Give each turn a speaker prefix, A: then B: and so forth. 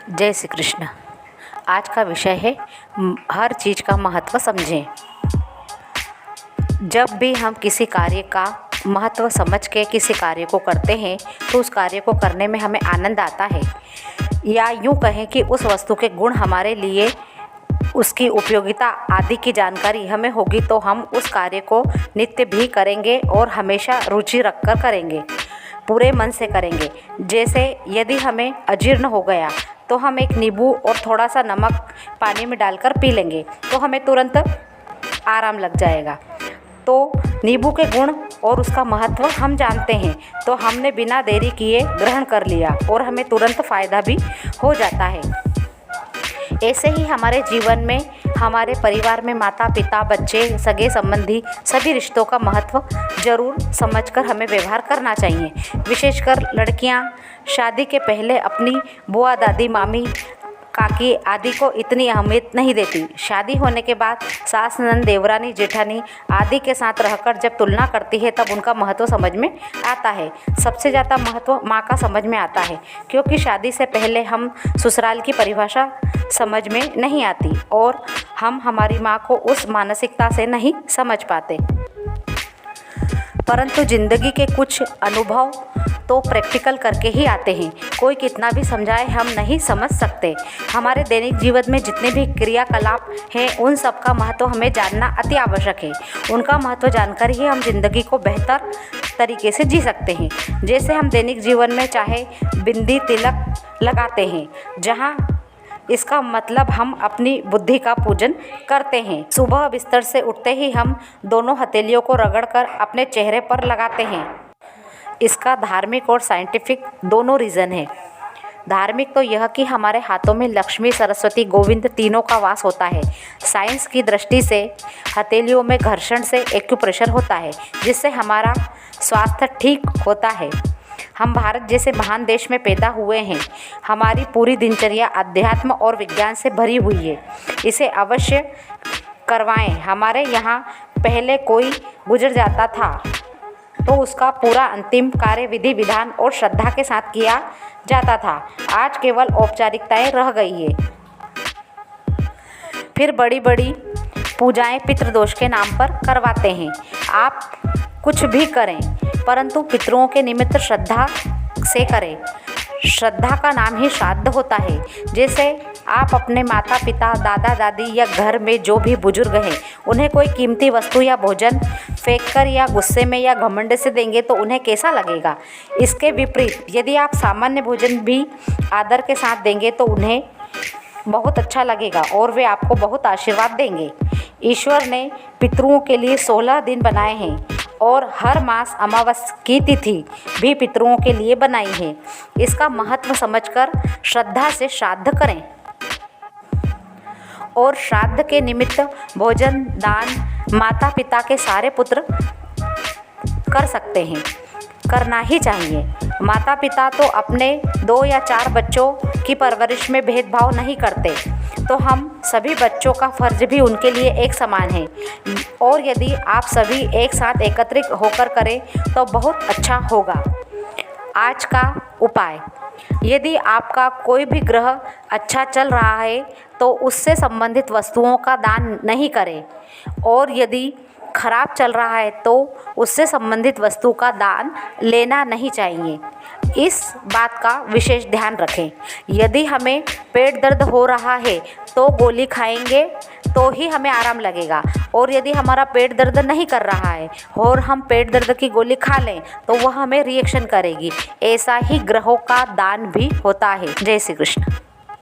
A: जय श्री कृष्ण। आज का विषय है हर चीज़ का महत्व समझें। जब भी हम किसी कार्य का महत्व समझ के किसी कार्य को करते हैं तो उस कार्य को करने में हमें आनंद आता है, या यूँ कहें कि उस वस्तु के गुण हमारे लिए, उसकी उपयोगिता आदि की जानकारी हमें होगी तो हम उस कार्य को नित्य भी करेंगे और हमेशा रुचि रखकर करेंगे, पूरे मन से करेंगे। जैसे यदि हमें अजीर्ण हो गया तो हम एक नींबू और थोड़ा सा नमक पानी में डालकर पी लेंगे तो हमें तुरंत आराम लग जाएगा। तो नींबू के गुण और उसका महत्व हम जानते हैं तो हमने बिना देरी किए ग्रहण कर लिया और हमें तुरंत फ़ायदा भी हो जाता है। ऐसे ही हमारे जीवन में, हमारे परिवार में माता पिता, बच्चे, सगे संबंधी, सभी रिश्तों का महत्व ज़रूर समझकर हमें व्यवहार करना चाहिए। विशेषकर लड़कियां शादी के पहले अपनी बुआ, दादी, मामी, काकी आदि को इतनी अहमियत नहीं देती। शादी होने के बाद सास, ननद, देवरानी, जेठानी आदि के साथ रहकर जब तुलना करती है तब उनका महत्व समझ में आता है। सबसे ज़्यादा महत्व माँ का समझ में आता है, क्योंकि शादी से पहले हम ससुराल की परिभाषा समझ में नहीं आती और हम हमारी माँ को उस मानसिकता से नहीं समझ पाते। परंतु ज़िंदगी के कुछ अनुभव तो प्रैक्टिकल करके ही आते हैं। कोई कितना भी समझाए हम नहीं समझ सकते। हमारे दैनिक जीवन में जितने भी क्रियाकलाप हैं उन सब का महत्व हमें जानना अति आवश्यक है। उनका महत्व जानकर ही हम जिंदगी को बेहतर तरीके से जी सकते हैं। जैसे हम दैनिक जीवन में चाहे बिंदी, तिलक लगाते हैं, जहाँ इसका मतलब हम अपनी बुद्धि का पूजन करते हैं। सुबह बिस्तर से उठते ही हम दोनों हथेलियों को रगड़कर अपने चेहरे पर लगाते हैं। इसका धार्मिक और साइंटिफिक दोनों रीज़न है। धार्मिक तो यह कि हमारे हाथों में लक्ष्मी, सरस्वती, गोविंद तीनों का वास होता है। साइंस की दृष्टि से हथेलियों में घर्षण से एक्यूप्रेशर होता है, जिससे हमारा स्वास्थ्य ठीक होता है। हम भारत जैसे महान देश में पैदा हुए हैं। हमारी पूरी दिनचर्या अध्यात्म और विज्ञान से भरी हुई है। इसे अवश्य करवाएं। हमारे यहाँ पहले कोई गुजर जाता था तो उसका पूरा अंतिम कार्य विधि विधान और श्रद्धा के साथ किया जाता था। आज केवल औपचारिकताएं रह गई है। फिर बड़ी बड़ी पूजाएं पितृदोष के नाम पर करवाते हैं। आप कुछ भी करें परंतु पितरों के निमित्त श्रद्धा से करें। श्रद्धा का नाम ही श्राद्ध होता है। जैसे आप अपने माता पिता, दादा दादी या घर में जो भी बुजुर्ग हैं उन्हें कोई कीमती वस्तु या भोजन फेंककर या गुस्से में या घमंड से देंगे तो उन्हें कैसा लगेगा। इसके विपरीत यदि आप सामान्य भोजन भी आदर के साथ देंगे तो उन्हें बहुत अच्छा लगेगा और वे आपको बहुत आशीर्वाद देंगे। ईश्वर ने पितरों के लिए 16 दिन बनाए हैं और हर मास अमावस्या की तिथि भी पितरों के लिए बनाई है। इसका महत्व समझकर श्रद्धा से श्राद्ध करें और श्राद्ध के निमित्त भोजन दान माता पिता के सारे पुत्र कर सकते हैं, करना ही चाहिए। माता पिता तो अपने 2 या 4 बच्चों की परवरिश में भेदभाव नहीं करते, तो हम सभी बच्चों का फर्ज भी उनके लिए एक समान है। और यदि आप सभी एक साथ एकत्रित होकर करें तो बहुत अच्छा होगा। आज का उपाय: यदि आपका कोई भी ग्रह अच्छा चल रहा है तो उससे संबंधित वस्तुओं का दान नहीं करें, और यदि खराब चल रहा है तो उससे संबंधित वस्तु का दान लेना नहीं चाहिए। इस बात का विशेष ध्यान रखें। यदि हमें पेट दर्द हो रहा है तो गोली खाएंगे तो ही हमें आराम लगेगा, और यदि हमारा पेट दर्द नहीं कर रहा है और हम पेट दर्द की गोली खा लें तो वह हमें रिएक्शन करेगी। ऐसा ही ग्रहों का दान भी होता है। जय श्री कृष्ण।